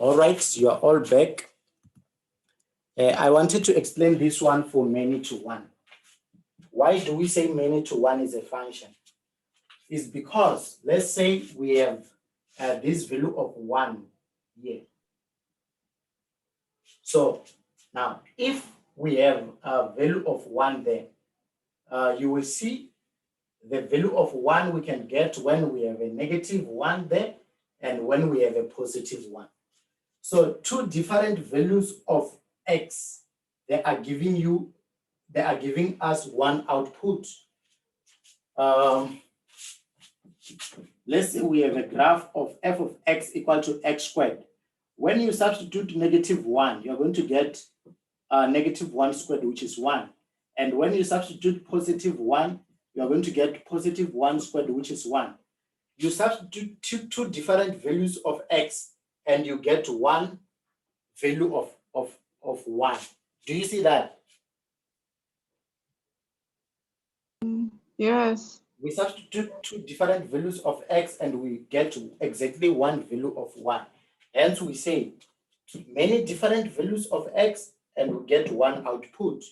All right, you are all back. I wanted to explain this one for many to one. Why do we say many to one is a function? It's because, let's say we have this value of 1 here. So now, if we have a value of 1 there, you will see the value of 1 we can get when we have a negative 1 there and when we have a positive 1. So two different values of x, they are giving us one output. Let's say we have a graph of f of x equal to x squared. When you substitute -1, you're going to get -1 squared, which is 1. And when you substitute +1, you're going to get +1 squared, which is 1. You substitute two different values of x, and you get one value of 1. Do you see that? Yes. We substitute two different values of x and we get exactly one value of 1. Hence we say many different values of x and we get one output.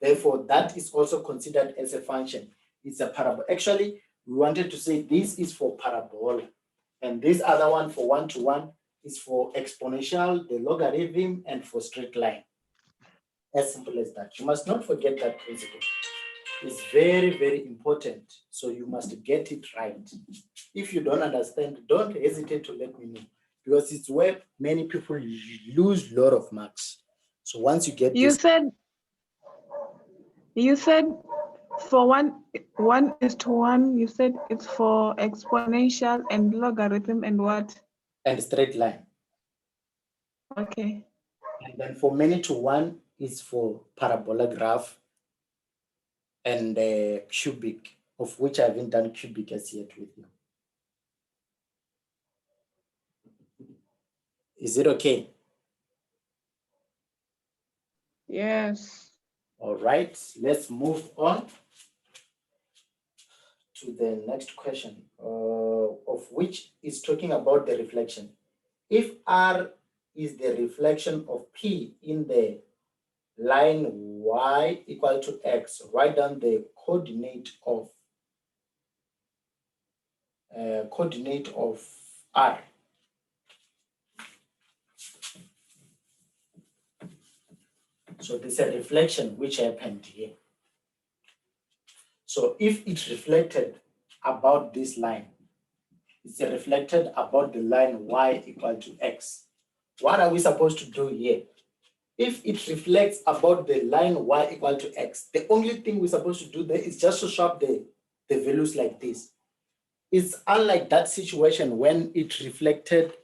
Therefore, that is also considered as a function. It's a parabola. Actually, we wanted to say this is for parabola. And this other one for one-to-one is for exponential, the logarithm, and for straight line. As simple as that. You must not forget that principle. It's very, very important. So you must get it right. If you don't understand, don't hesitate to let me know, because it's where many people lose a lot of marks. So once you get You this, said for 1:1, you said it's for exponential and logarithm and what? and straight line. Okay. And then for many to one is for parabola graph and cubic, of which I haven't done cubic as yet with you. Is it okay? Yes. All right, let's move on to the next question, of which is talking about the reflection. If R is the reflection of P in the line y equal to x, write down the coordinate of R. So this is a reflection which happened here. So if it's reflected about this line, it's reflected about the line y equal to x. What are we supposed to do here? If it reflects about the line y equal to x, the only thing we're supposed to do there is just to swap the values like this. It's unlike that situation when it reflected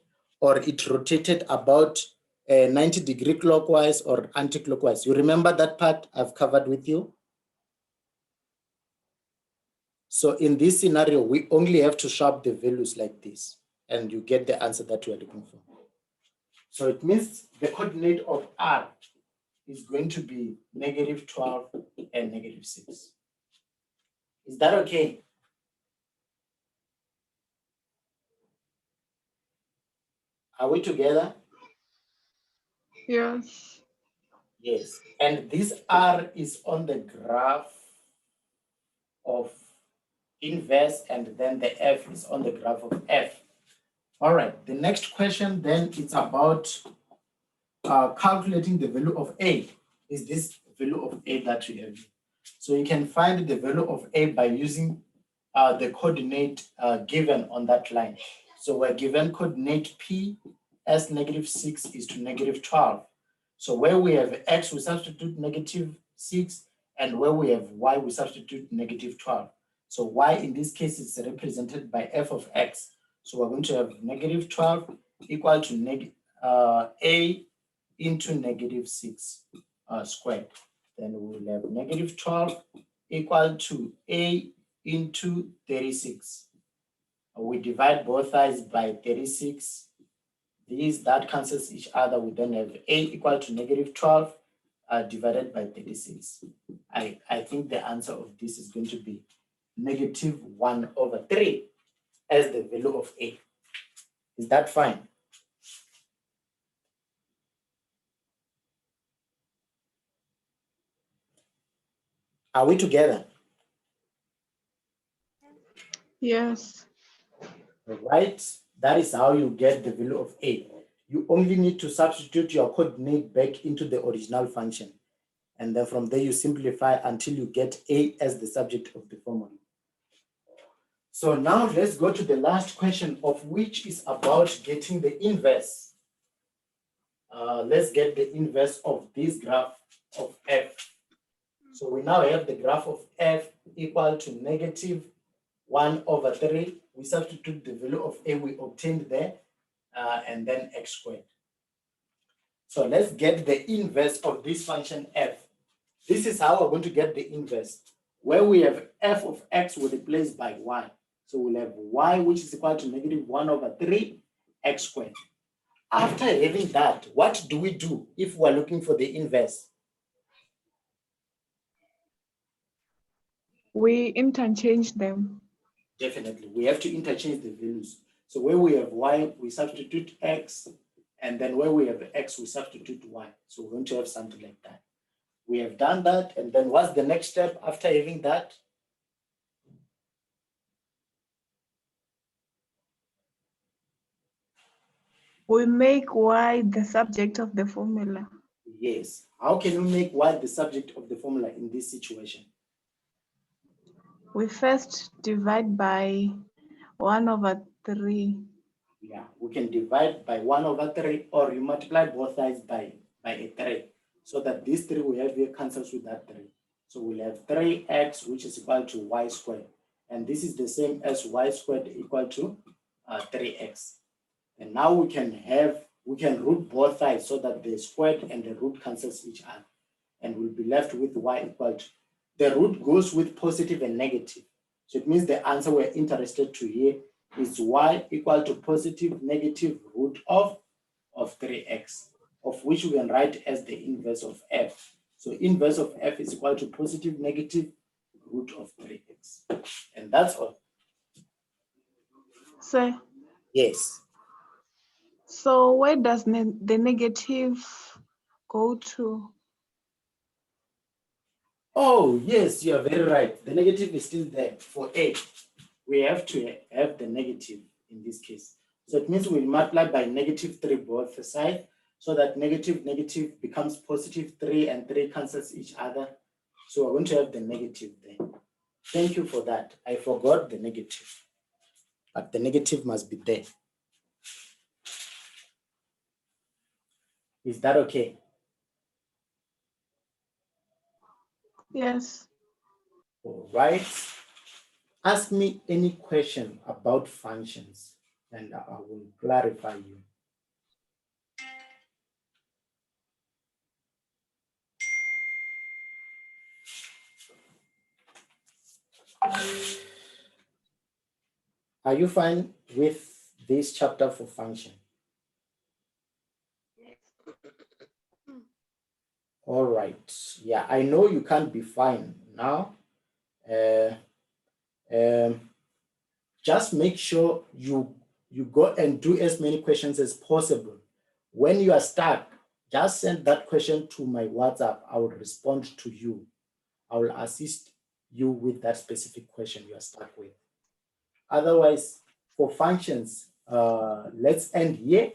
or it rotated about 90-degree clockwise or anti-clockwise. You remember that part I've covered with you? So in this scenario, we only have to swap the values like this, and you get the answer that we are looking for. So it means the coordinate of R is going to be -12 and -6. Is that okay? Are we together? Yes. Yes. And this R is on the graph of inverse, and then the F is on the graph of F. All right. The next question then it's about calculating the value of A. Is this value of A that we have? So you can find the value of A by using the coordinate given on that line. So we're given coordinate P as -6 is to -12. So where we have X, we substitute -6, and where we have Y, we substitute -12. So Y in this case is represented by F of X. So we're going to have -12 equal to A into -6 squared. then we will have negative 12 equal to a into 36. We divide both sides by 36. That cancels each other. We then have a equal to negative 12 divided by 36. I think the answer of this is going to be negative 1/3 as the value of a. Is that fine? Are we together? Yes. Right? That is how you get the value of a. You only need to substitute your coordinate back into the original function. And then from there, you simplify until you get a as the subject of the formula. So now let's go to the last question, of which is about getting the inverse. Let's get the inverse of this graph of f. So we now have the graph of f equal to negative 1/3. We substitute the value of a we obtained there, and then x squared. So let's get the inverse of this function f. This is how we're going to get the inverse. Where we have f of x will replace by y. So we'll have y, which is equal to negative 1/3 x squared. After having that, what do we do if we're looking for the inverse? We interchange them. Definitely, we have to interchange the values. So where we have y, we substitute x, and then where we have x, we substitute y. So we're going to have something like that. We have done that, and then what's the next step after having that? We make y the subject of the formula. Yes. How can we make y the subject of the formula in this situation? We first divide by 1/3. Yeah, we can divide by 1/3, or you multiply both sides by a 3, so that this 3 we have here cancels with that 3. So we'll have 3x, which is equal to y squared. And this is the same as y squared equal to 3x. And now we can root both sides so that the squared and the root cancels each other. And we'll be left with y equal to, the root goes with positive and negative. So it means the answer we're interested to here is y equal to positive negative root of 3x, of which we can write as the inverse of f. So inverse of f is equal to positive negative root of 3x. And that's all. So, Yes. so where does the negative go to? Oh, yes, you are very right. The negative is still there for a. We have to have the negative in this case. So it means we'll multiply by -3 both sides, so that negative becomes +3, and 3 cancels each other. So we're going to have the negative there. Thank you for that. I forgot the negative, but the negative must be there. Is that okay? Yes. All right. Ask me any question about functions, and I will clarify you. Are you fine with this chapter for function? All right. Yeah, I know you can't be fine now. Just make sure you go and do as many questions as possible. When you are stuck, just send that question to my WhatsApp. I will respond to you. I will assist you with that specific question you are stuck with. Otherwise, for functions, let's end here.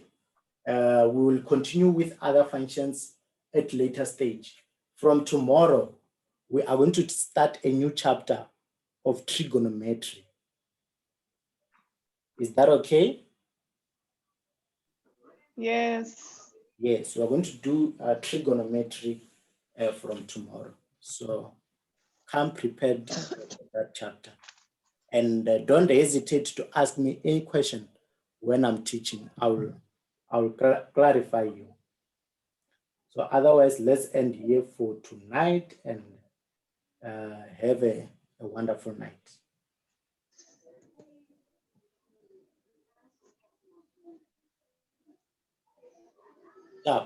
We will continue with other functions at later stage. From tomorrow, we are going to start a new chapter of trigonometry. Is that okay? Yes. Yes, we're going to do trigonometry from tomorrow. So come prepared for that chapter. And don't hesitate to ask me any question when I'm teaching. I will clarify you. So otherwise, let's end here for tonight and have a wonderful night. Yeah.